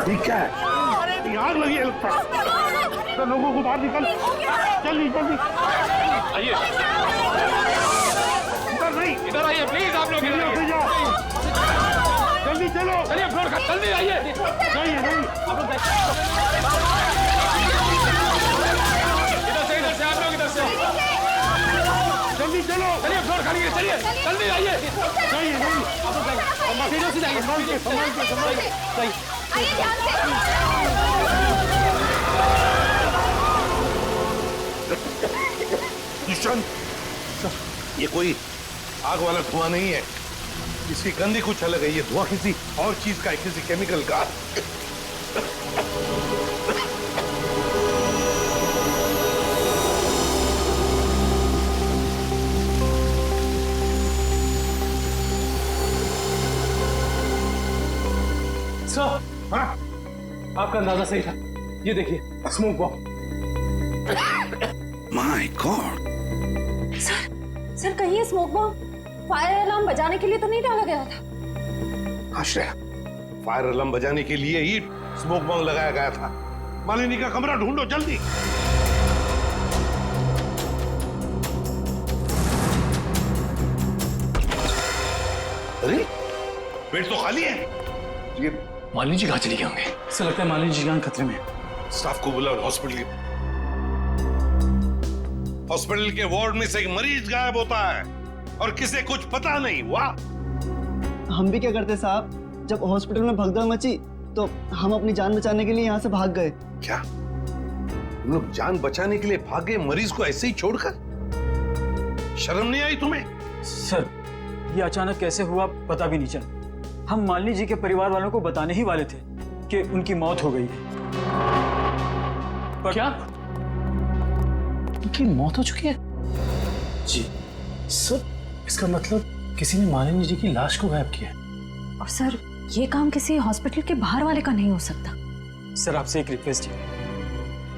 ठीक क्या है? आग लगी है लगता है। तो लोगों को बाहर निकल, जल्दी जल्दी आइए, इधर नहीं, इधर आइए प्लीज, आप लोग इधर आइए। जाओ, जल्दी चलो। चलिए फ्लोर का, जल्दी आइए। नहीं इधर से आप लोग, इधर से जल्दी चलो। चलिए फ्लोर खाली है, चलिए जल्दी आइए। नहीं नहीं, सीधे सीधे आइए, संभाल के संभाल के संभाल के। सही। आइए ध्यान से। किशन, ये कोई आग वाला धुआं नहीं है, इसकी गंदी कुछ अलग है। ये धुआं किसी और चीज का है, किसी केमिकल का। सर, हाँ? आपका अंदाजा सही था। ये देखिए, smoke bomb. My God. Sir कहीं ये स्मोक बॉम्ब फायर अलार्म बजाने के लिए तो नहीं डाला गया था? आश्रय, फायर अलार्म बजाने के लिए ही स्मोक बॉम्ब लगाया गया था। मालिनी का कमरा ढूंढो जल्दी। अरे बेड तो खाली है। ये मालिनी जी कहाँ चली गई होंगे? ऐसा लगता है मालिनी जी जान खतरे में है। स्टाफ को बुलाओ, हॉस्पिटल के वार्ड में से एक मरीज गायब होता है और किसे कुछ पता नहीं। वाह, हम भी क्या करते साहब, जब हॉस्पिटल में भगदड़ मची तो हम अपनी जान बचाने के लिए यहाँ से भाग गए। क्या तुम लोग जान बचाने के लिए भागे, मरीज को ऐसे ही छोड़कर? शर्म नहीं आई तुम्हें? सर, ये अचानक कैसे हुआ पता भी नहीं चला। हम मालिनी जी के परिवार वालों को बताने ही वाले थे कि उनकी मौत हो गई है। पर क्या? उनकी मौत हो चुकी है? जी सर, इसका मतलब किसी ने मालिनी जी की लाश को गायब किया है। और सर ये काम किसी हॉस्पिटल के बाहर वाले का नहीं हो सकता। सर, आपसे एक रिक्वेस्ट है,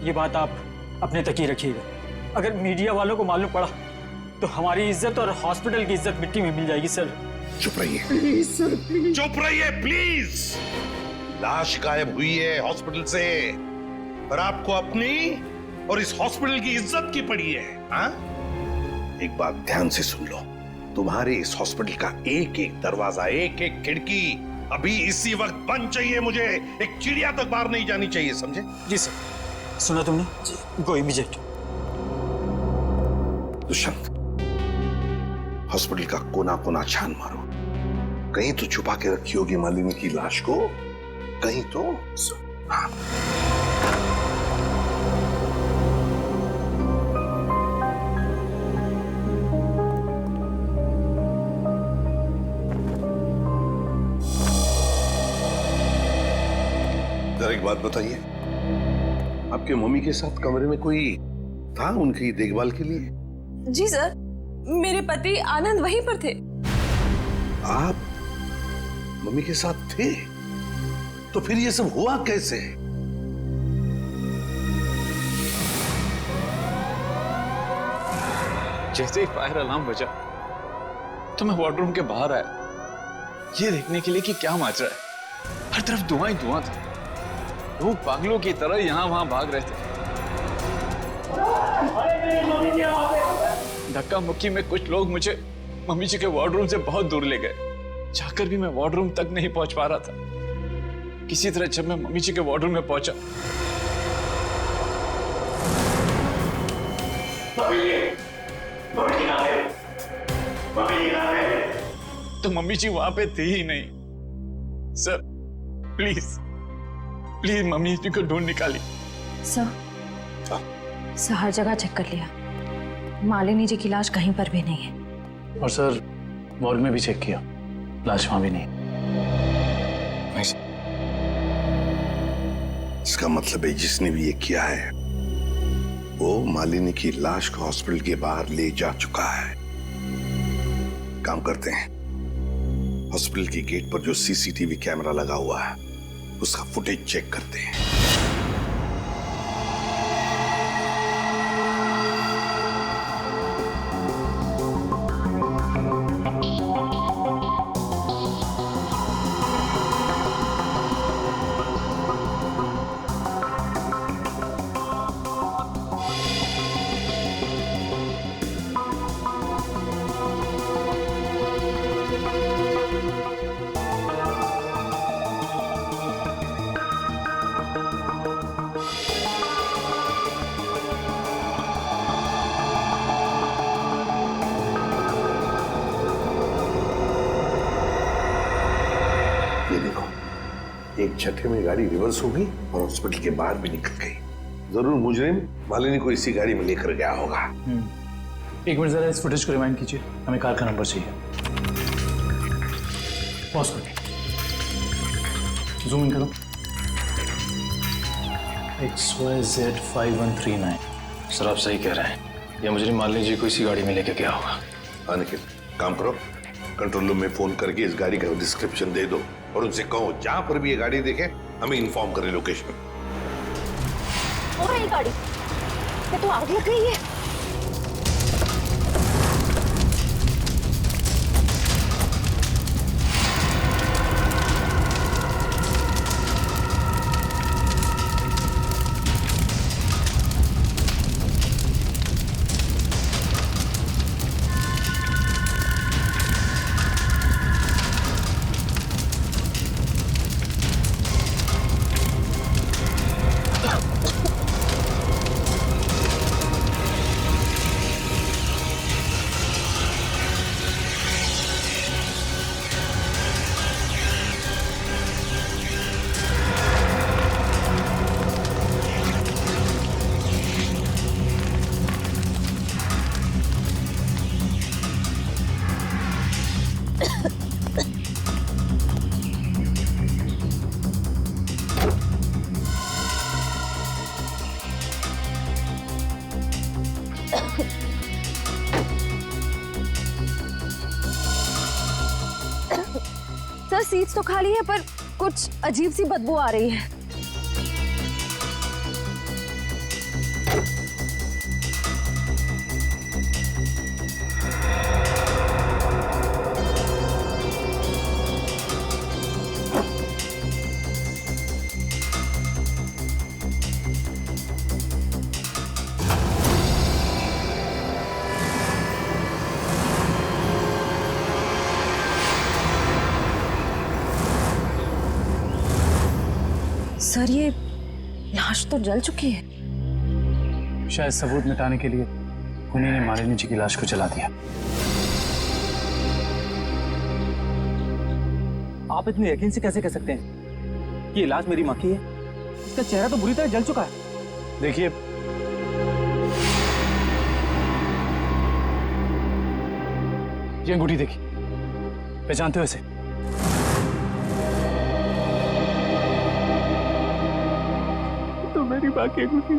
ये बात आप अपने तक ही रखिएगा। अगर मीडिया वालों को मालूम पड़ा तो हमारी इज्जत और हॉस्पिटल की इज्जत मिट्टी में मिल जाएगी। सर चुप रहिए प्लीज सर, प्लीज चुप रहिए प्लीज। लाश गायब हुई है हॉस्पिटल से, पर आपको अपनी और इस हॉस्पिटल की इज्जत की पड़ी है। हाँ? एक बात ध्यान से सुन लो, तुम्हारे इस हॉस्पिटल का एक एक दरवाजा, एक एक खिड़की अभी इसी वक्त बंद चाहिए मुझे। एक चिड़िया तक बाहर नहीं जानी चाहिए, समझे? जी सर। सुना तुमने? गो इमीडिएट। दुष्यंत, हॉस्पिटल का कोना कोना छान मारो, कहीं तो छुपा के रखी होगी मालिनी की लाश को, कहीं तो। हाँ। जरा एक बात बताइए, आपके मम्मी के साथ कमरे में कोई था उनकी देखभाल के लिए? जी सर, मेरे पति आनंद वहीं पर थे। आप मम्मी के साथ थे? तो फिर ये सब हुआ कैसे? जैसे ही फायर अलार्म बजा तो मैं वार्डरूम के बाहर आया, ये देखने के लिए कि क्या माजरा है। हर तरफ धुआं ही धुआं था। लोग पागलों की तरह यहां वहां भाग रहे थे। धक्का मुक्की में कुछ लोग मुझे मम्मी जी के वार्डरूम से बहुत दूर ले गए। जाकर भी मैं वार्डरूम तक नहीं पहुंच पा रहा था। किसी तरह जब मैं मम्मी जी के वार्डरूम में पहुंचा, तो मम्मी जी वहां पे थी ही नहीं। सर प्लीज प्लीज मम्मी जी को ढूंढ निकालिए। सर हर जगह चेक कर लिया, मालिनी जी की लाश कहीं पर भी नहीं है। और सर मॉर्ग में भी चेक किया, लाश वहां भी नहीं। इसका मतलब है जिसने भी ये किया है वो मालिनी की लाश को हॉस्पिटल के बाहर ले जा चुका है। काम करते हैं, हॉस्पिटल की गेट पर जो सीसीटीवी कैमरा लगा हुआ है उसका फुटेज चेक करते हैं। एक झटके में गाड़ी रिवर्स हो गई और हॉस्पिटल के बाहर भी निकल गई। जरूर मुजरिम मालिनी को इसी गाड़ी में लेकर गया होगा। एक मिनट जरा इस फुटेज को रिवाइंड कीजिए, हमें कार का नंबर चाहिए। पॉज करिए, जूम इन करो। XYZ5139। सर आप सही कह रहे हैं, या मुझे मालिनी जी को इसी गाड़ी में लेके गया होगा। हाँ निखिल, काम करो, कंट्रोल रूम में फोन करके इस गाड़ी का डिस्क्रिप्शन दे दो और उनसे कहो जहां पर भी ये गाड़ी देखे हमें इन्फॉर्म करें लोकेशन। और ये गाड़ी ये तो आग लग गई है। सर सीट्स तो खाली है पर कुछ अजीब सी बदबू आ रही है। सर ये लाश तो जल चुकी है। शायद सबूत मिटाने के लिए उन्हीं ने मालिनी जी की लाश को जला दिया। आप इतने यकीन से कैसे कह सकते हैं कि ये लाश मेरी माँ की है? इसका चेहरा तो बुरी तरह जल चुका है। देखिए, ये अंगूठी देखिए, पहचानते हो इसे? तो मेरी माँ की अंगूठी।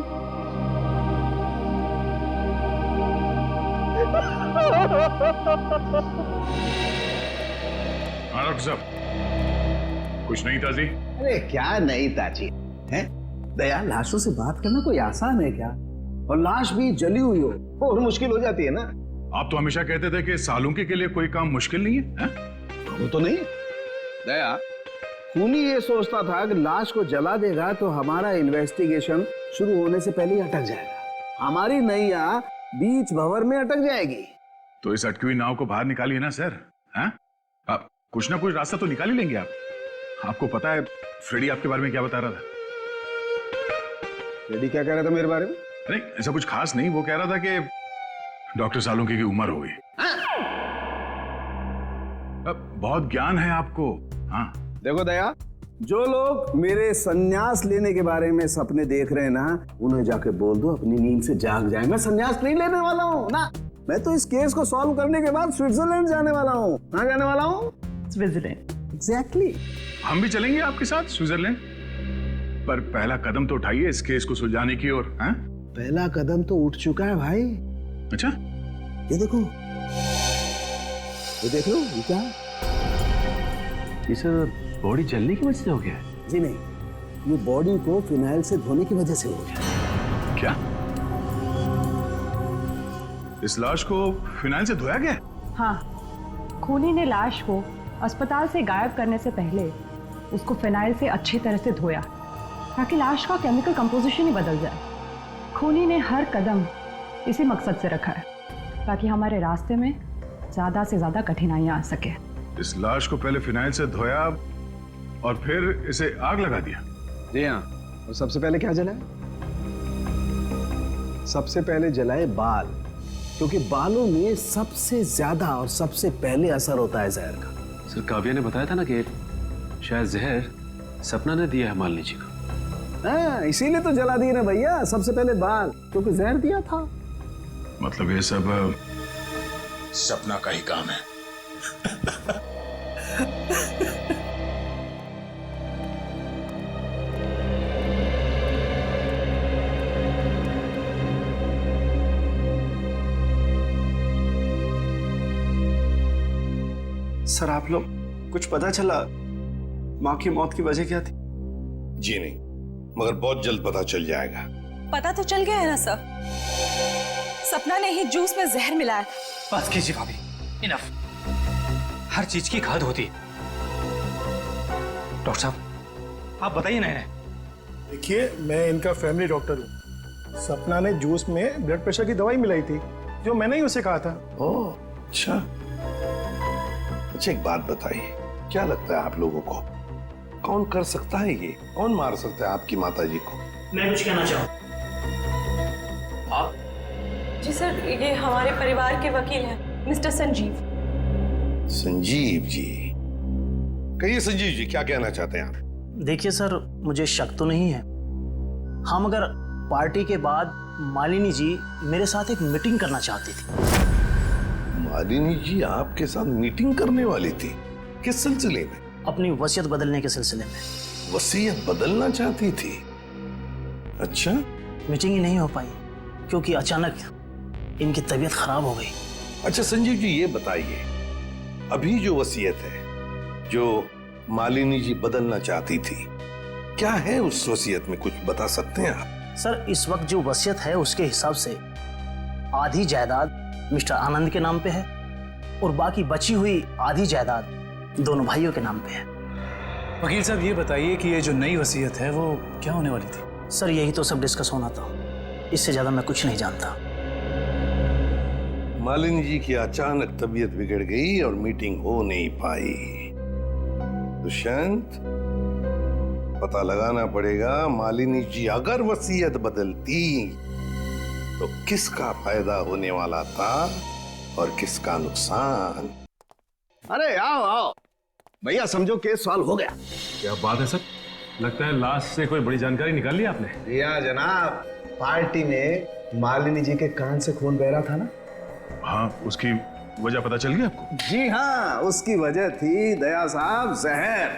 हाँ डॉक्टर साहब, कुछ नहीं ताजी? अरे क्या नहीं ताजी है? दया, लाशों से बात करना कोई आसान है क्या? और लाश भी जली हुई हो और मुश्किल हो जाती है ना। आप तो हमेशा कहते थे कि सालुंकी के लिए कोई काम मुश्किल नहीं है, वो तो नहीं दया, खूनी ये सोचता था कि लाश को जला देगा तो हमारा इन्वेस्टिगेशन शुरू होने से पहले ही अटक जाएगा, हमारी नैया बीच भंवर में अटक जाएगी। तो इस अटकी हुई नाव को बाहर निकालिए ना सर। हैं? आप कुछ ना कुछ रास्ता तो निकाल ही लेंगे आप। आपको पता है फ्रेडी आपके बारे में क्या बता रहा था? फ्रेडी क्या कह रहा था मेरे बारे में? नहीं, ऐसा कुछ खास नहीं। वो कह रहा था कि डॉक्टर सालुंकी की उम्र हो गई। अब बहुत ज्ञान है आपको। हाँ देखो दया, जो लोग मेरे संन्यास लेने के बारे में सपने देख रहे हैं ना, उन्हें जाके बोल दो अपनी नींद से जाग जाए। मैं संन्यास नहीं लेने वाला हूँ ना, मैं तो इस केस को सॉल्व करने के बाद स्विट्जरलैंड जाने वाला हूँ। कहाँ जाने वाला हूँ? स्विट्जरलैंड। एग्जैक्टली। हम भी चलेंगे आपके साथ स्विट्जरलैंड, पर पहला कदम तो उठाइए इस केस को सुलझाने की ओर। पहला कदम तो उठ चुका है भाई। अच्छा, ये देखो, ये देख लो, ये क्या? ये सर बॉडी जलने की वजह से हो गया है? जी नहीं, ये बॉडी को फिनाइल से धोने की वजह से हो गया। क्या इस लाश को फिनाइल से धोया गया? हाँ, खूनी ने लाश को अस्पताल से गायब करने से पहले उसको फिनाइल से अच्छी तरह से धोया ताकि लाश का केमिकल कंपोजिशन ही बदल जाए। खूनी ने हर कदम इसी मकसद से रखा है ताकि हमारे रास्ते में ज्यादा से ज्यादा कठिनाइयां आ सके। इस लाश को पहले फिनाइल से धोया और फिर इसे आग लगा दिया? जी हाँ, और सबसे पहले क्या जलाए? सबसे पहले जलाए बाल, क्योंकि बालों में सबसे ज्यादा और सबसे पहले असर होता है जहर का। सर काव्या ने बताया था ना कि शायद जहर सपना ने दिया है मालिनी जी को। हाँ, इसीलिए तो जला दिए ना भैया, सबसे पहले बाल, क्योंकि जहर दिया था। मतलब ये सब सपना का ही काम है। सर आप लोग कुछ पता चला माँ की मौत की वजह क्या थी? जी नहीं, मगर बहुत जल्द पता चल जाएगा। पता तो चल गया है ना सर, सपना ने ही जूस में जहर मिलाया था। बस कीजिए भाभी, इनफ। हर चीज की खाद होती है। डॉक्टर साहब आप बताइए ना इन्हें। देखिए, मैं इनका फैमिली डॉक्टर हूँ। सपना ने जूस में ब्लड प्रेशर की दवाई मिलाई थी, जो मैंने ही उसे कहा था। ओह अच्छा। अच्छा एक बात बताइए, क्या लगता है आप लोगों को कौन कर सकता है ये? कौन मार सकता है आपकी माता जी को? मैं कुछ कहना चाहूँ। आप? जी सर, ये हमारे परिवार के वकील हैं, मिस्टर संजीव। संजीव जी, कहिए संजीव जी, क्या कहना चाहते हैं आप? देखिए सर, मुझे शक तो नहीं है। हाँ, मगर पार्टी के बाद मालिनी जी मेरे साथ एक मीटिंग करना चाहती थी। मालिनी जी आपके साथ मीटिंग करने वाली थी? किस सिलसिले में? अपनी वसीयत बदलने के सिलसिले में। वसीयत बदलना चाहती थी? अच्छा। मीटिंग ही नहीं हो पाई क्योंकि अचानक इनकी तबीयत खराब हो गई। अच्छा संजीव जी, ये बताइए, अभी जो वसीयत है जो मालिनी जी बदलना चाहती थी, क्या है उस वसीयत में, कुछ बता सकते हैं आप? सर, इस वक्त जो वसीयत है उसके हिसाब से आधी जायदाद मिस्टर आनंद के नाम पे है और बाकी बची हुई आधी जायदाद दोनों भाइयों के नाम पे है। वकील साहब ये बताइए कि ये जो नई वसीयत है वो क्या होने वाली थी? सर, यही तो सब डिस्कस होना था, इससे ज्यादा मैं कुछ नहीं जानता। मालिनी जी की अचानक तबीयत बिगड़ गई और मीटिंग हो नहीं पाई। दुष्यंत, पता लगाना पड़ेगा मालिनी जी अगर वसीयत बदलती तो किसका फायदा होने वाला था और किसका नुकसान। अरे आओ आओ भैया, समझो केस सॉल्व हो गया। क्या बात है सर, लगता है लास्ट से कोई बड़ी जानकारी निकाल ली आपने। भैया जनाब, पार्टी में मालिनी जी के कान से खून बह रहा था ना। हाँ, उसकी वजह पता चल गई आपको? जी हाँ, उसकी वजह थी दया साहब जहर।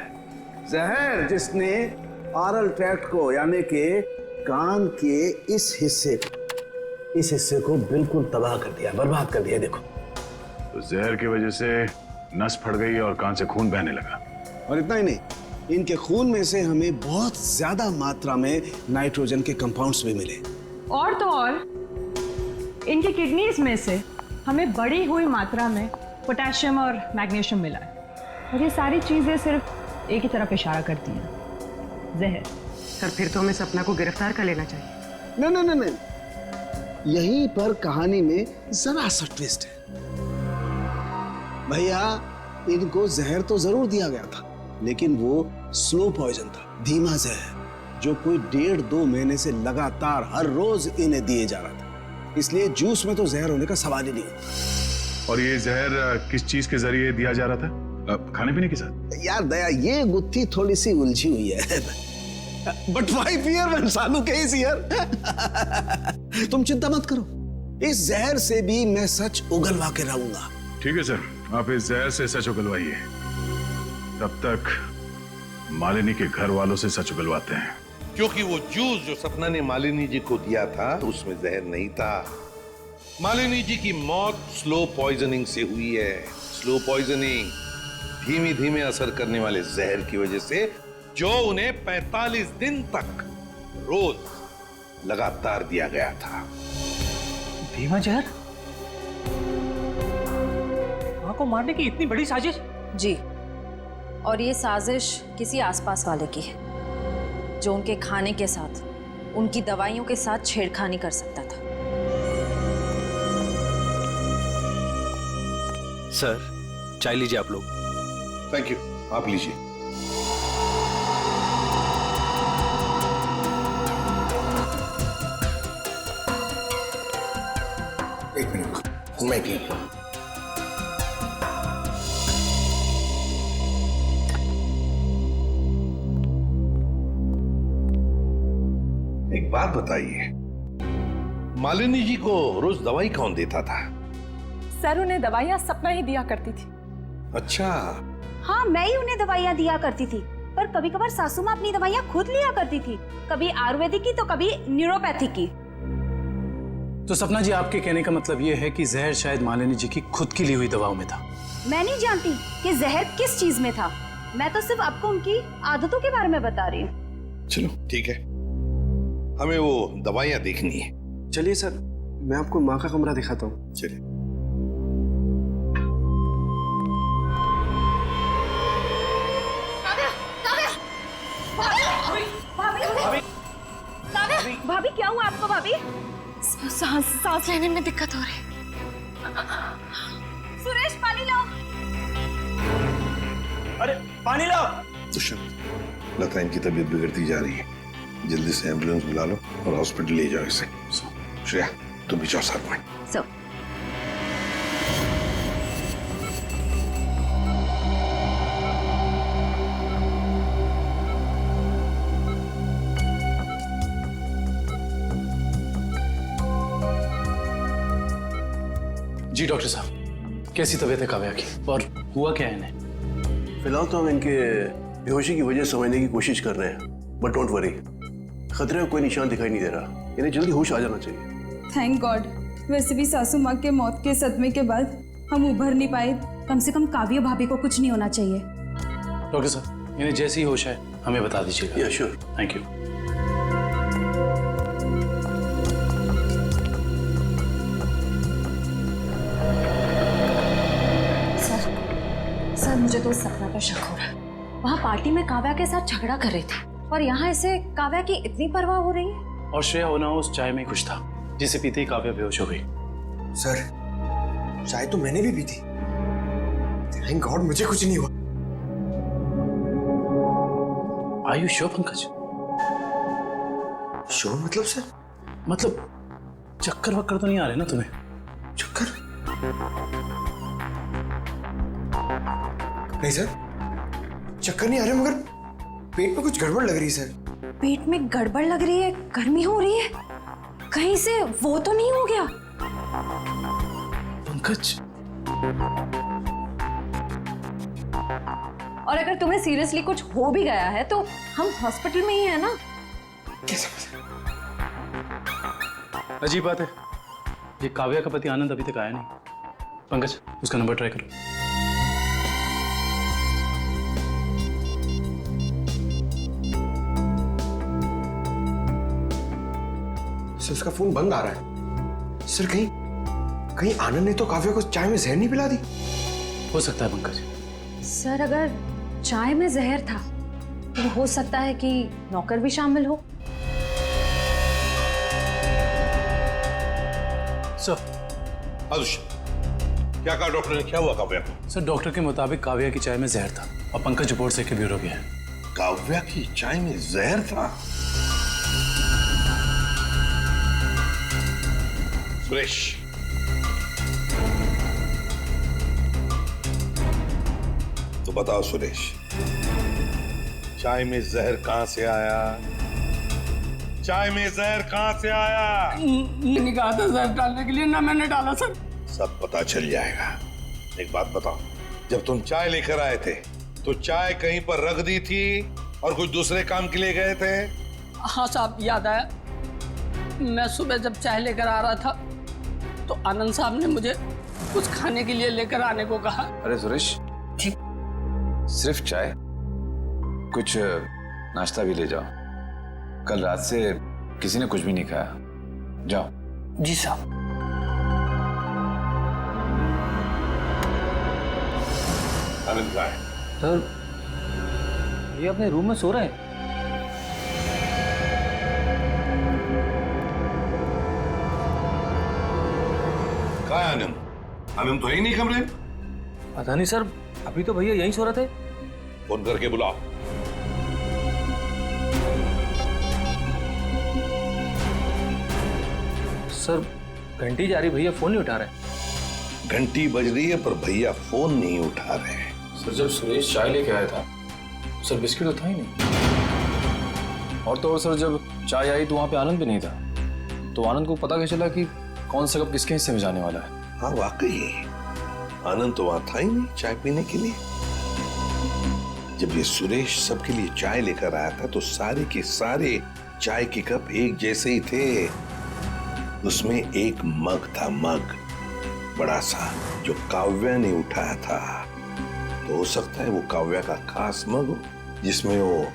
जहर जिसने ऑरल ट्रैक्ट को यानी कि कान के इस हिस्से को बिल्कुल तबाह कर दिया, बर्बाद कर दिया। देखो, तो जहर की वजह से नस फट गई और कान से खून बहने लगा। और इतना ही नहीं, इनके खून में से हमें बहुत ज्यादा मात्रा में नाइट्रोजन के कंपाउंड्स भी मिले। और तो और इनकी किडनीज में से हमें बढ़ी हुई मात्रा में पोटेशियम और मैग्नीशियम मिला है। और ये सारी चीजें सिर्फ एक ही तरफ इशारा करती हैं, जहर। सर, फिर तो हमें सपना को गिरफ्तार कर लेना चाहिए। नहीं, यहीं पर कहानी में जरा सा ट्विस्ट है। भैया, इनको जहर तो जरूर दिया गया था, लेकिन वो स्लो पॉइजन था, धीमा जहर, जो कोई 1.5-2 महीने से लगातार हर रोज इन्हें दिए जा रहा था। इसलिए जूस में तो जहर होने का सवाल ही नहीं होता। और ये जहर किस चीज के जरिए दिया जा रहा था? खाने पीने के साथ? यार दया, ये गुत्थी थोड़ी सी उलझी हुई है, but why fear when Salu case here. तुम चिंता मत करो, इस जहर से भी मैं सच उगलवा के रहूंगा। ठीक है सर, आप इस जहर से सच उगलवाइए, तब तक मालिनी के घर वालों से सच उगलवाते हैं। क्योंकि वो जूस जो सपना ने मालिनी जी को दिया था उसमें जहर नहीं था। मालिनी जी की मौत स्लो पॉइजनिंग से हुई है। स्लो पॉइजनिंग, धीमे धीमे असर करने वाले जहर की वजह से, जो उन्हें 45 दिन तक रोज लगातार दिया गया था। धीमा जहर? मां को मारने की इतनी बड़ी साजिश? जी, और ये साजिश किसी आसपास वाले की है जो उनके खाने के साथ, उनकी दवाइयों के साथ छेड़खानी कर सकता था। सर, चाय लीजिए आप लोग। थैंक यू, आप लीजिए। एक मिनट, मैं पी लूं। एक बात बताइए, मालिनी जी को रोज दवाई कौन देता था? सर उन्हें दवाइयाँ सपना ही दिया करती थी। अच्छा। हाँ, मैं ही उन्हें दवाइयाँ दिया करती थी, पर कभी कभार सासू माँ अपनी दवाइयाँ खुद लिया करती थी, कभी आयुर्वेदिक की तो कभी न्यूरोपैथिक की। तो सपना जी, आपके कहने का मतलब ये है कि जहर शायद मालिनी जी की खुद की ली हुई दवाओं में था? मैं नहीं जानती कि जहर किस चीज में था, मैं तो सिर्फ आपको उनकी आदतों के बारे में बता रही हूँ। चलो ठीक है, हमें वो दवाइयाँ देखनी है। चलिए सर, मैं आपको माँ का कमरा दिखाता हूँ। चलिए। भाभी क्या हुआ आपको? भाभी सांस लेने में दिक्कत हो रही है। सुरेश, पानी लाओ। अरे पानी लाओ। दुष्यंत, लता इनकी तबीयत बिगड़ती जा रही है, जल्दी से एम्बुलेंस बुला लो और हॉस्पिटल ले जाओ इसे। श्रेया, तुम भी जाओ साथ में। जी डॉक्टर साहब, कैसी तबीयत है काव्या की और हुआ क्या है इन्हें? फिलहाल तो हम इनके बेहोशी की वजह समझने की कोशिश कर रहे हैं, बट डोंट वरी, खतरे का कोई निशान दिखाई नहीं दे रहा। इन्हें जल्दी होश आ जाना चाहिए। Thank God. वैसे भी सासू माँ के मौत के सदमे के बाद हम उभर नहीं पाए। कम से कम काव्य भाभी को कुछ नहीं होना चाहिए। डॉक्टर साहब, इन्हें जैसी होश है हमें बता दीजिएगा। या श्योर। Thank you. सर, मुझे तो उस सपना पर शक हो रहा है। वहाँ पार्टी में काव्या के साथ झगड़ा कर रही थी और यहाँ इसे काव्या की इतनी परवाह हो रही है। और श्रेया होना उस चाय में कुछ था जिसे पीते ही काव्या बेहोश हो गई। सर, चाय तो मैंने भी पी थी। थैंक गॉड मुझे कुछ नहीं हुआ। Are you sure Pankaj? Sure मतलब सर? मतलब चक्कर वक्कर तो नहीं आ रहे ना तुम्हें? चक्कर? नहीं सर, चक्कर नहीं आ रहे, मगर पेट में कुछ गड़बड़ लग रही है सर। पेट में गड़बड़ लग रही है? गर्मी हो रही है? कहीं से वो तो नहीं हो गया? पंकज, और अगर तुम्हें सीरियसली कुछ हो भी गया है तो हम हॉस्पिटल में ही है ना। अजीब बात है, ये काव्या का पति आनंद अभी तक आया नहीं। पंकज, उसका नंबर ट्राई करो। सर, उसका फोन बंद आ रहा है। सर, कहीं आनंद ने तो काव्या को चाय में जहर नहीं पिला दी? हो सकता है पंकज। सर, अगर चाय में जहर था तो हो सकता है कि नौकर भी शामिल हो। सर, क्या कहा डॉक्टर ने? क्या हुआ काव्या को? सर, डॉक्टर के मुताबिक काव्या की चाय में जहर था और पंकज रिपोर्ट से के ब्यूरो भी है। काव्या की चाय में जहर था? सुरेश, तो बताओ सुरेश, चाय में जहर कहां से आया? चाय में जहर कहां से आया? मैंने कहा था जहर डालने के लिए, ना मैंने डाला सर। सब पता चल जाएगा। एक बात बताओ, जब तुम चाय लेकर आए थे तो चाय कहीं पर रख दी थी और कुछ दूसरे काम के लिए गए थे? हाँ साहब, याद आया। मैं सुबह जब चाय लेकर आ रहा था तो आनंद साहब ने मुझे कुछ खाने के लिए लेकर आने को कहा। अरे सुरेश जी, सिर्फ चाय? कुछ नाश्ता भी ले जाओ, कल रात से किसी ने कुछ भी नहीं खाया। जाओ। जी साहब। आनंद कहाँ है? सर, ये अपने रूम में सो रहे हैं। कहाँ है आनंद? आनंद तो है ही नहीं कमरे में। पता नहीं सर, अभी तो भैया यहीं सो रहे थे। फोन करके बुलाओ। सर, घंटी जा रही, भैया फोन नहीं उठा रहे। घंटी बज रही है पर भैया फोन नहीं उठा रहे हैं। सर, जब सुरेश चाय लेके आया था सर, बिस्किट तो था ही नहीं। और तो और सर, जब चाय आई तो वहाँ पे आनंद भी नहीं था, तो आनंद को पता कैसे चला कि कौन सा कप किसके हिस्से में जाने वाला है? हाँ वाकई आनंद तो वहां था ही नहीं चाय पीने के लिए। जब ये सुरेश सबके लिए चाय लेकर आया था तो सारे के सारे चाय के कप एक जैसे ही थे। उसमें एक मग था, मग बड़ा सा, जो काव्या ने उठाया था। तो हो सकता है वो काव्या का खास मग हो जिसमें वो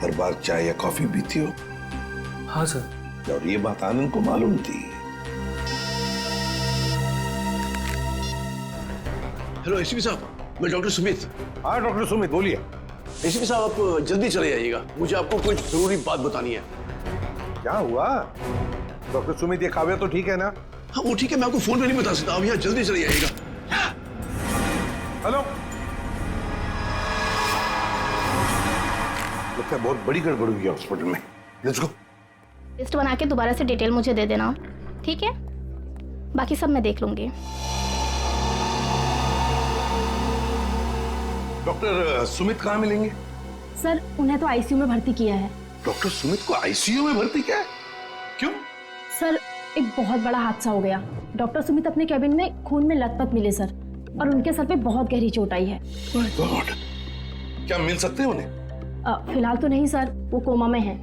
हर बार चाय या कॉफी पीती हो। हाँ सर। और ये बात आनंद को मालूम थी। हेलो एसीपी साहब, मैं डॉक्टर सुमित। हाँ डॉक्टर सुमित, बोलिए। एसीपी साहब, आप जल्दी चले आइएगा, मुझे आपको कुछ जरूरी बात बतानी है। क्या हुआ डॉक्टर सुमित? ये काव्या तो ठीक है ना? हाँ वो ठीक है, मैं आपको फोन पे नहीं बता सकता, आप यहाँ जल्दी चले आइएगा। हेलो, लगता है बहुत बड़ी गड़बड़ हुई है हॉस्पिटल में। Let's go. लिस्ट बना के दोबारा से डिटेल मुझे दे देना, ठीक है? बाकी सब मैं देख लूंगी। डॉक्टर सुमित कहाँ मिलेंगे? सर उन्हें तो आईसीयू में भर्ती किया है। डॉक्टर सुमित को आईसीयू में भर्ती किया है? क्यों? सर एक बहुत बड़ा हादसा हो गया। डॉक्टर सुमित अपने कैबिन में खून में लथपथ मिले सर, और उनके सर पे बहुत गहरी चोट आई है। माय गॉड, क्या मिल सकते हैं उन्हें? फिलहाल तो नहीं सर, वो कोमा में है।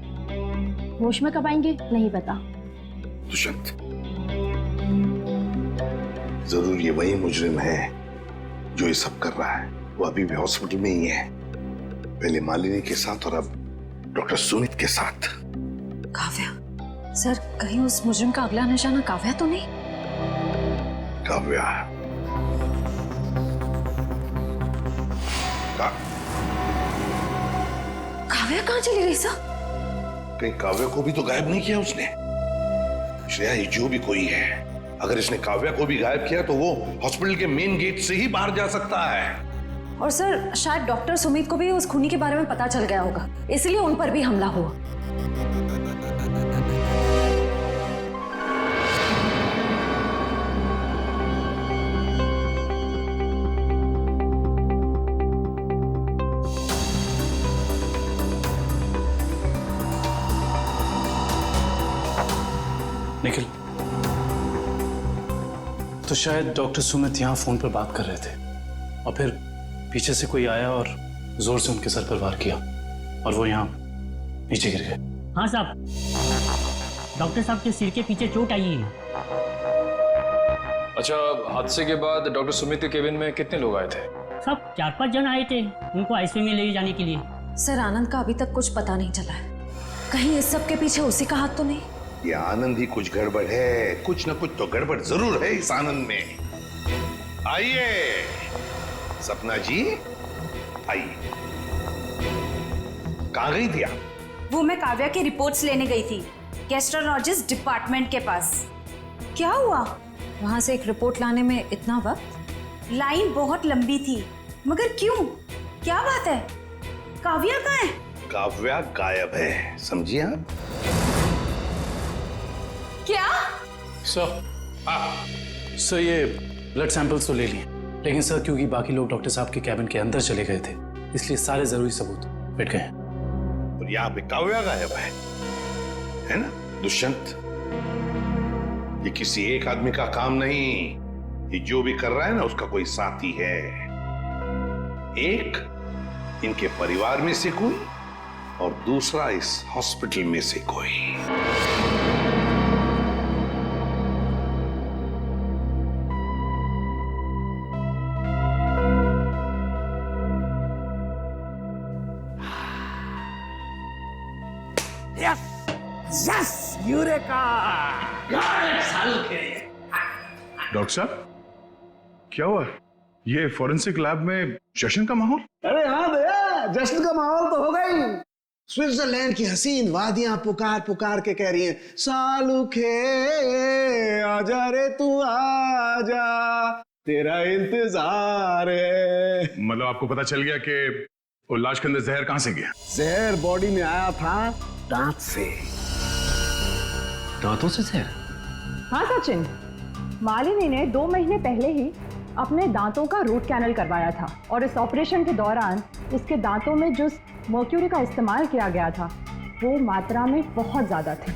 होश में कब आएंगे नहीं पता। दुष्यंत, जरूर ये वही मुजरिम है जो ये सब कर रहा है। वो अभी भी हॉस्पिटल में ही है, पहले मालिनी के साथ और अब डॉक्टर सुमित के साथ। काव्या सर, कहीं उस मुजरिम का अगला निशाना काव्या तो नहीं? काव्या काव्या कहाँ चली गई सर? कहीं काव्या को भी तो गायब नहीं किया उसने? श्रेया, ये जो भी कोई है, अगर इसने काव्या को भी गायब किया तो वो हॉस्पिटल के मेन गेट से ही बाहर जा सकता है। और सर शायद डॉक्टर सुमित को भी उस खूनी के बारे में पता चल गया होगा, इसलिए उन पर भी हमला हुआ। निखिल, तो शायद डॉक्टर सुमित यहाँ फोन पर बात कर रहे थे और फिर पीछे से कोई आया और जोर से उनके सर पर वार किया और वो यहाँ नीचे गिर गए। हाँ साहब, डॉक्टर साहब के सिर के पीछे चोट आई है। अच्छा, हादसे के बाद डॉक्टर सुमित के केबिन में कितने लोग आए थे? सब 4-5 जन आए थे उनको आईसीयू में ले जाने के लिए। सर आनंद का अभी तक कुछ पता नहीं चला है, कहीं इस सब के पीछे उसी का हाथ तो नहीं? ये आनंद ही कुछ गड़बड़ है, कुछ ना कुछ तो गड़बड़ जरूर है इस आनंद में। आइए सपना जी, आइए। कहाँ गई थी आप? वो मैं काव्या की रिपोर्ट्स लेने गई थी, गैस्ट्रोलॉजिस्ट डिपार्टमेंट के पास। क्या हुआ? वहां से एक रिपोर्ट लाने में इतना वक्त? लाइन बहुत लंबी थी, मगर क्यों? क्या बात है? काव्या कहाँ है? काव्या गायब है, समझिए आप? क्या? सर ये ब्लड सैंपल्स तो ले लिए, लेकिन सर क्योंकि बाकी लोग डॉक्टर साहब के कैबिन के अंदर चले गए थे, इसलिए सारे जरूरी सबूत मिट गए। और यहाँ पे काव्या गायब है ना दुष्यंत? ये किसी एक आदमी का काम नहीं, ये जो भी कर रहा है ना उसका कोई साथी है। एक इनके परिवार में से कोई और दूसरा इस हॉस्पिटल में से कोई। Yes, eureka! डॉक्टर साहब, क्या हुआ? ये फॉरेंसिक लैब में जश्न का माहौल? अरे हाँ भैया, जश्न का माहौल तो होगा ही। स्विट्जरलैंड की हसीन वादियां पुकार पुकार के कह रही हैं, सालुखे आजा रे तू आजा, तेरा इंतजार है। मतलब आपको पता चल गया कि वो लाश के अंदर जहर कहां से गया? जहर बॉडी में आया था दांत से। दांतों से जहर? हाँ सचिन, मालिनी ने 2 महीने पहले ही अपने दांतों का रूट कैनल करवाया था और इस ऑपरेशन के दौरान इसके दांतों में जो मर्क्यूरी का इस्तेमाल किया गया था वो मात्रा में बहुत ज़्यादा थे।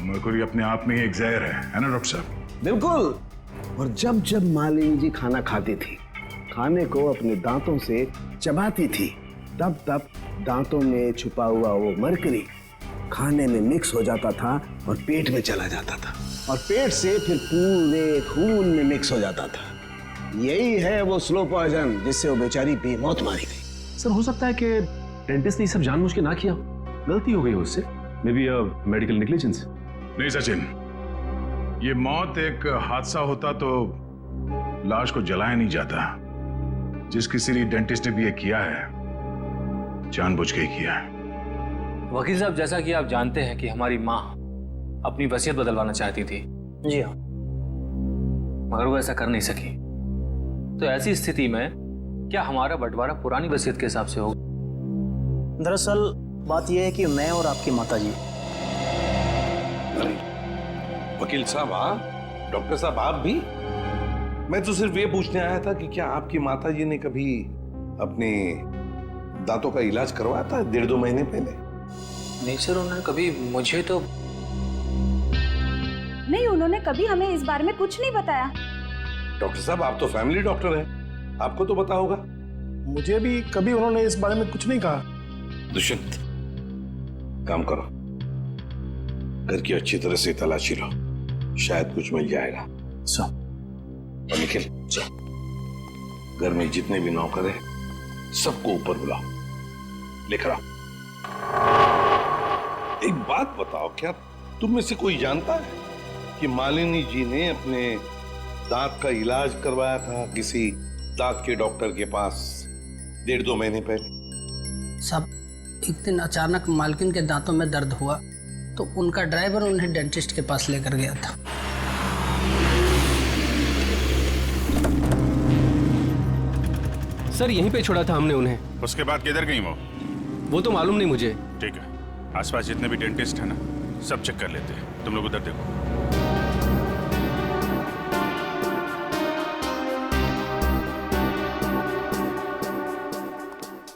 मरकुरी अपने आप में ही एक जहर है ना डॉक्टर साहब? बिल्कुल। और जब जब मालिनी जी खाना खाती थी, खाने को अपने दांतों से चबाती थी, तब तब दांतों में छुपा हुआ वो मरकरी खाने में मिक्स हो जाता था और पेट में चला जाता था, और पेट से फिर पूरे खून में मिक्स हो जाता था। यही है वो स्लो पॉइजन जिससे वो बेचारी बेमौत मारी गई। सर, हो सकता है कि डेंटिस्ट ने ये सब जानबूझ के ना किया, गलती हो गई उससे, मे बी मेडिकल नेग्लिजेंस। नहीं सचिन, ये मौत एक हादसा होता तो लाश को जलाया नहीं जाता। जिस किसी लिए डेंटिस्ट ने भी ये किया है, जानबूझ के ही किया है। वकील साहब, जैसा कि आप जानते हैं कि हमारी माँ अपनी वसीयत बदलवाना चाहती थी। जी हाँ। मगर वो ऐसा कर नहीं सकी। तो ऐसी स्थिति में क्या हमारा बंटवारा पुरानी वसीयत के हिसाब से होगा? दरअसल बात यह है कि मैं और आपकी माताजी। वकील साहब आप, डॉक्टर साहब आप भी? मैं तो सिर्फ ये पूछने आया था कि क्या आपकी माताजी ने कभी अपने दांतों का इलाज करवाया था 1.5-2 महीने पहले? नहीं सर, उन्होंने कभी मुझे तो नहीं, उन्होंने कभी हमें इस बारे में कुछ नहीं बताया। डॉक्टर साहब आप तो फैमिली डॉक्टर हैं, आपको तो पता होगा। मुझे भी कभी उन्होंने इस बारे में कुछ नहीं कहा। दुष्यंत, काम करो, घर की अच्छी तरह से तलाशी लो, शायद कुछ मिल जाएगा। और निखिल, घर में जितने भी नौकर हैं सबको ऊपर बुलाओ, लेकर आओ। एक बात बताओ, क्या तुम में से कोई जानता है कि मालिनी जी ने अपने दांत का इलाज करवाया था किसी दांत के डॉक्टर के पास 1.5-2 महीने पहले? सब एक दिन अचानक मालकिन के दांतों में दर्द हुआ तो उनका ड्राइवर उन्हें डेंटिस्ट के पास लेकर गया था। सर, यहीं पे छोड़ा था हमने उन्हें। उसके बाद किधर गई वो तो मालूम नहीं मुझे। ठीक है, आसपास जितने भी डेंटिस्ट है ना, सब चेक कर लेते हैं। तुम लोग उधर देखो।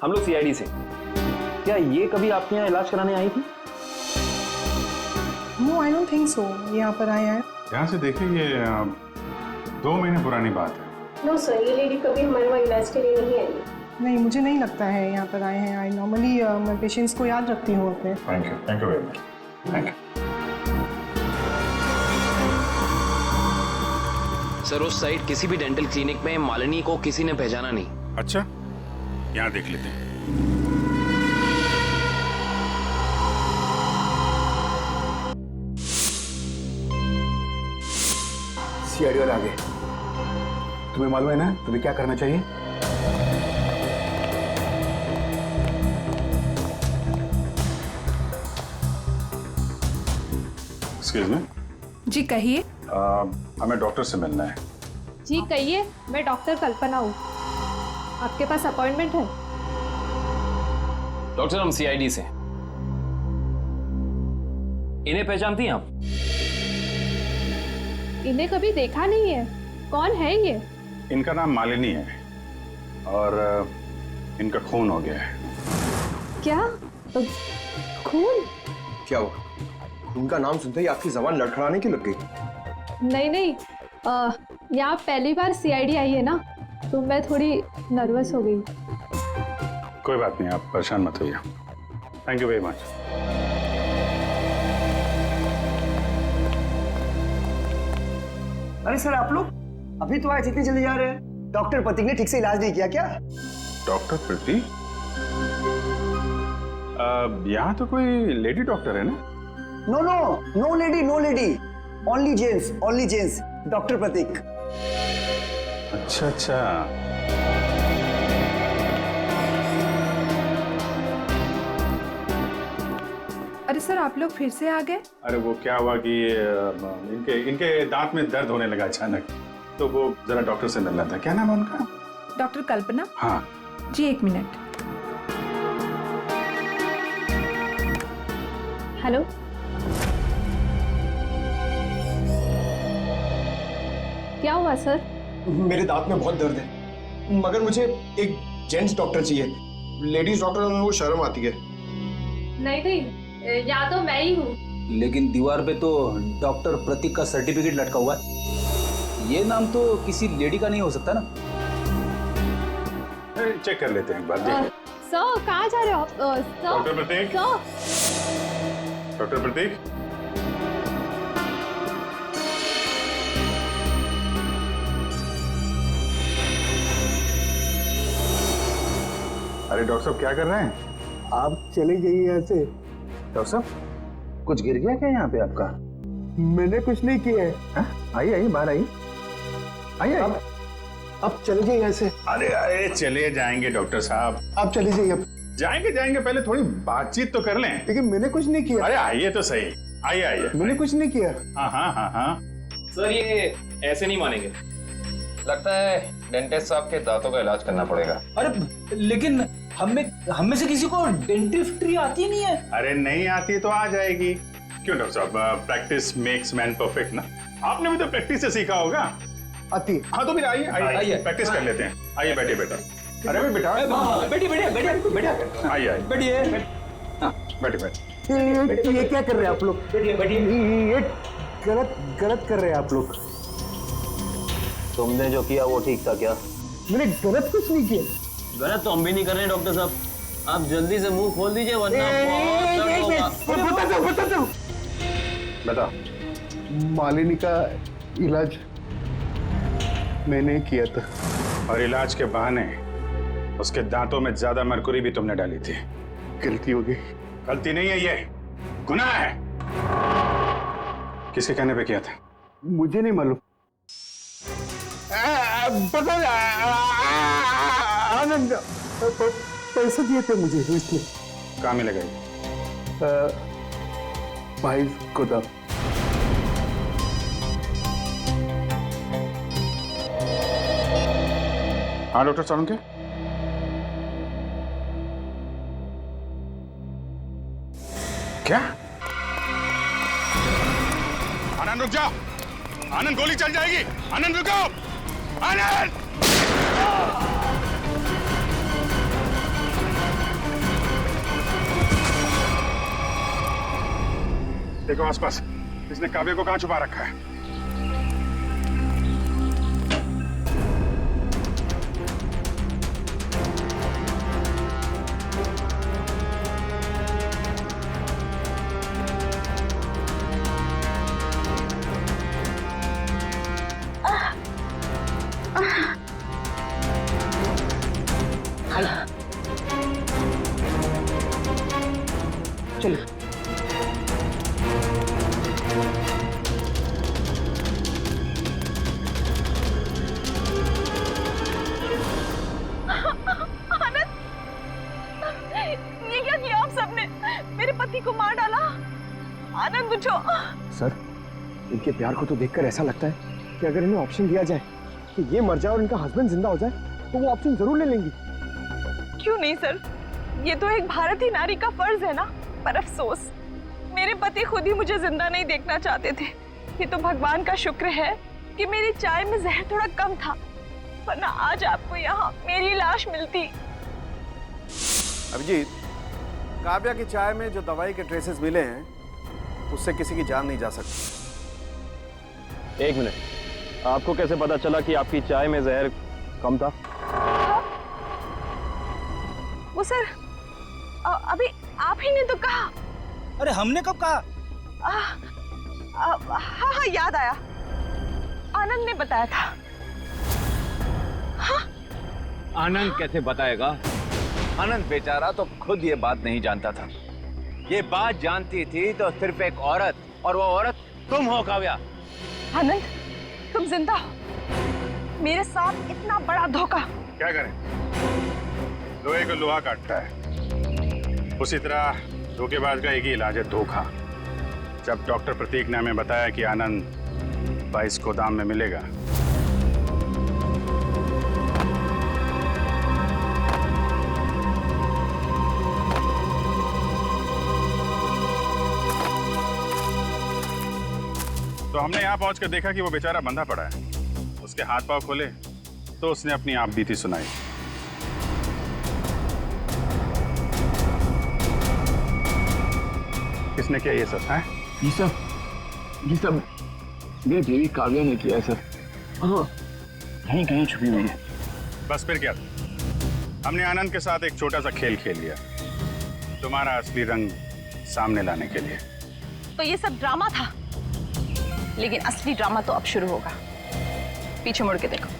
हम लोग सीआईडी से। क्या ये कभी आपके यहाँ इलाज कराने आई थी? No, I don't think so. यहाँ पर आए हैं। यहाँ से देखिए, ये 2 महीने पुरानी बात है। नो सर, ये लेडी कभी हमारे वहाँ इलाज के लिए नहीं आई। नहीं, मुझे नहीं लगता है यहाँ पर आए हैं। आई नॉर्मली मैं पेशेंट्स को याद रखती हूँ अपने। Thank you very much. Thank you sir. उस साइड किसी भी डेंटल क्लिनिक में मालिनी को किसी ने पहचाना नहीं। अच्छा, यहाँ देख लेते हैं। सीआईडी वाले आ गए। तुम्हें मालूम है ना तुम्हें क्या करना चाहिए? Excuse me. जी कहिए। हमें डॉक्टर से मिलना है। जी कहिए, मैं डॉक्टर कल्पना हूँ। आपके पास अपॉइंटमेंट है? डॉक्टर, हम सीआईडी से। इन्हें पहचानती हैं आप? इन्हें कभी देखा नहीं है। कौन है ये? इनका नाम मालिनी है और इनका खून हो गया है। क्या? खून? क्या हुआ? खून का नाम सुनते ही आपकी जबान लड़खड़ाने की लग गई? नहीं नहीं, यहाँ पहली बार सीआईडी आई है ना, तो मैं थोड़ी नर्वस हो गई। कोई बात नहीं, आप परेशान मत होइए। Thank you very much. अरे सर, आप लोग अभी तो आए, इतनी जल्दी जा रहे हैं? डॉक्टर प्रतीक ने ठीक से इलाज नहीं किया क्या? डॉक्टर प्रतीक? यहाँ तो कोई लेडी डॉक्टर है ना? No no, no lady, no lady, only gents, only gents. Doctor Prateek. अच्छा अच्छा। अरे सर, आप लोग फिर से आ गए? अरे वो क्या हुआ कि इनके दांत में दर्द होने लगा अचानक, तो वो जरा डॉक्टर से मिलना था। क्या नाम है उनका? डॉक्टर कल्पना। हाँ जी, 1 मिनट। हेलो। क्या हुआ सर? मेरे दांत में बहुत दर्द है, मगर मुझे एक जेंट्स डॉक्टर चाहिए। लेडीज डॉक्टर में वो शर्म आती है। नहीं नहीं, या तो मैं ही हूँ। लेकिन दीवार पे तो डॉक्टर प्रतीक का सर्टिफिकेट लटका हुआ है। ये नाम तो किसी लेडी का नहीं हो सकता ना? चेक कर लेते हैं एक बार। सर कहाँ जा रहे हो? डॉक्टर प्रतीक। डॉक्टर प्रतीक। अरे डॉक्टर साहब क्या कर रहे हैं? आप चले जाइए यहाँ से। डॉक्टर साहब कुछ गिर गया क्या यहाँ पे आपका? मैंने कुछ नहीं किया है। आइए आइए बाहर आइए। आइए अब चले जाइए यहाँ से। अरे अरे चले जाएंगे डॉक्टर साहब। आप चले जाइए। अब जाएंगे पहले थोड़ी बातचीत तो कर लें। लेकिन मैंने कुछ नहीं किया। अरे आइए तो सही। आइए आइए। मैंने कुछ नहीं किया। हाँ। सर ये ऐसे नहीं मानेंगे, लगता है डेंटिस्ट साहब के दांतों का इलाज करना पड़ेगा। अरे लेकिन हम में से किसी को डेंटिस्ट्री आती नहीं है। अरे नहीं आती तो आ जाएगी। क्यों डॉक्टर साहब, प्रैक्टिस मेक्स मैन परफेक्ट ना। आपने भी तो प्रैक्टिस से सीखा होगा। आती। हाँ तो फिर आइए प्रैक्टिस कर लेते हैं। आइए बैठिए बेटा। अरे भाई बेटा आइए बैठिए। बैठिए। ये क्या कर रहे हैं आप लोग? ये गलत कर रहे हैं आप लोग। तुमने जो किया वो ठीक था क्या? मैंने गलत कुछ नहीं किया। गलत तो हम भी नहीं कर रहे हैं डॉक्टर साहब, आप जल्दी से मुंह खोल दीजिए वरना बता दो। बता। मालिनी का इलाज मैंने किया था। और इलाज के बहाने उसके दांतों में ज्यादा मरकुरी भी तुमने डाली थी। गलती हो गई। गलती नहीं है, ये गुनाह है। किसके कहने पे किया था? मुझे नहीं मालूम। पता आनंद पैसे दिए थे मुझे इसलिए। कहाँ मिलेगा ये? भाई को था। हाँ डॉक्टर सालुंके। क्या? आनंद रुक जाओ। आनंद गोली चल जाएगी। आनंद रुको। आनंद! देखो आसपास, इसने काव्य को कहां छुपा रखा है? चलो। ये क्या किया आप सबने? मेरे पति को मार डाला। आनंद उठो। सर, इनके प्यार को तो देखकर ऐसा लगता है कि अगर इन्हें ऑप्शन दिया जाए कि ये मर जाए और इनका हस्बैंड जिंदा हो जाए तो वो ऑप्शन जरूर ले लेंगी। क्यों नहीं सर, ये तो एक भारतीय नारी का फर्ज है ना। पर अफसोस मेरे पति खुद ही मुझे जिंदा नहीं देखना चाहते थे। ये तो भगवान का शुक्र है कि मेरी चाय में जहर थोड़ा कम था, वरना आज आपको यहाँ मेरी लाश मिलती। अभिजीत, काव्या की चाय में जो दवाई के ट्रेसेस मिले हैं उससे किसी की जान नहीं जा सकती। एक मिनट, आपको कैसे पता चला कि आपकी चाय में जहर कम था? वो सर अभी आप ही ने तो कहा। अरे हमने कब कहा? हाँ याद आया, आनंद ने बताया था। हाँ? आनंद कैसे बताएगा? आनंद बेचारा तो खुद ये बात नहीं जानता था। ये बात जानती थी तो सिर्फ एक औरत, और वो औरत तुम हो काव्या। आनंद, तुम जिंदा हो। मेरे साथ इतना बड़ा धोखा। क्या करें, लोहे को लोहा काटता है, उसी तरह धोखेबाज का एक ही इलाज है, धोखा। जब डॉक्टर प्रतीक ने हमें बताया कि आनंद 22 गोदाम में मिलेगा, तो हमने यहाँ पहुंचकर देखा कि वो बेचारा बंधा पड़ा है। उसके हाथ पांव खोले तो उसने अपनी आप बीती सुनाई। किसने किया ये सब है? ये सब मेरी देवी काव्या ने किया है सर। हाँ, कहीं कहीं छुपी हुई है। बस फिर क्या? हमने आनंद के साथ एक छोटा सा खेल खेल लिया, तुम्हारा असली रंग सामने लाने के लिए। तो ये सब ड्रामा था, लेकिन असली ड्रामा तो अब शुरू होगा। पीछे मुड़ के देखो।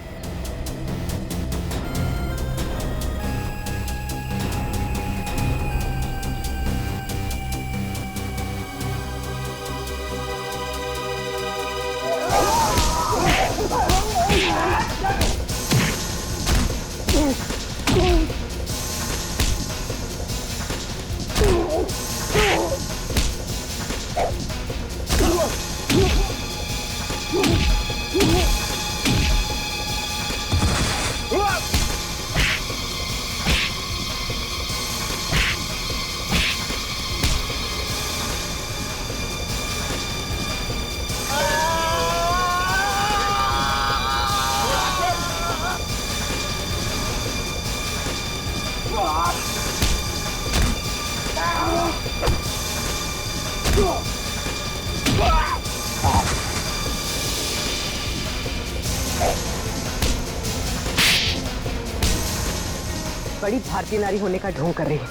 बड़ी भारतीय नारी होने का ढोंग कर रही है।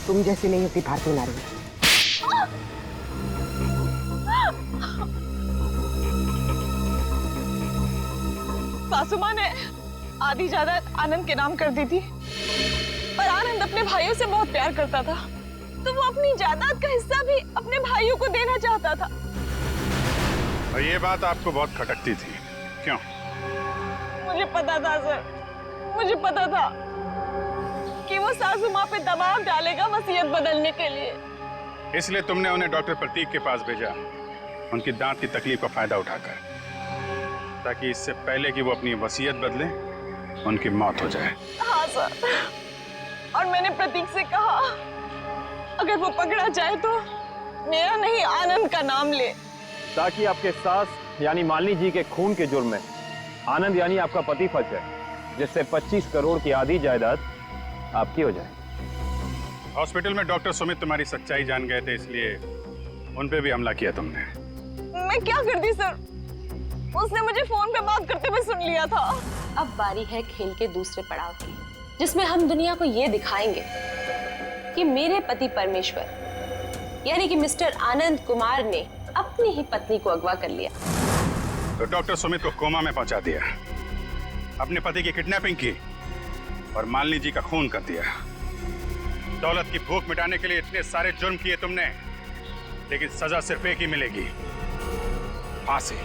तुम जैसी नहीं होती भारतीय नारी। सासू माँ ने आधी जायदाद आनंद के नाम कर दी थी, और आनंद अपने भाइयों से बहुत प्यार करता था, तो वो अपनी जायदाद का हिस्सा भी अपने भाइयों को देना चाहता था। और ये बात आपको बहुत खटकती थी, क्यों? मुझे पता था सर, मुझे पता था कि वो सासू माँ पे दबाव डालेगा वसीयत बदलने के लिए। इसलिए तुमने उन्हें डॉक्टर प्रतीक के पास भेजा, उनकी दांत की तकलीफ का फायदा उठाकर, ताकि इससे पहले कि वो अपनी वसीयत बदले उनकी मौत हो जाए। हाँ सर, और मैंने प्रतीक से कहा अगर वो पकड़ा जाए तो मेरा नहीं आनंद का नाम ले, ताकि आपके सास यानी मालिनी जी के खून के जुर्म में आनंद यानी आपका पति फंस जाए, जिससे 25 करोड़ की आधी जायदाद आपकी हो जाए। हॉस्पिटल में डॉक्टर सुमित तुम्हारी सच्चाई जान गए थे, इसलिए उन पे भी हमला किया तुमने। मैं क्या करती सर, उसने मुझे फोन पे बात करते हुए सुन लिया था। अब बारी है खेल के दूसरे पड़ाव की, जिसमें हम दुनिया को ये दिखाएंगे कि मेरे पति परमेश्वर यानी कि मिस्टर आनंद कुमार ने अपनी ही पत्नी को अगवा कर लिया। तो डॉक्टर सुमित को कोमा में पहुंचा दिया, अपने पति की किडनैपिंग की और मालिनी जी का खून कर दिया। दौलत की भूख मिटाने के लिए इतने सारे जुर्म किए तुमने, लेकिन सजा सिर्फ एक ही मिलेगी, फांसी।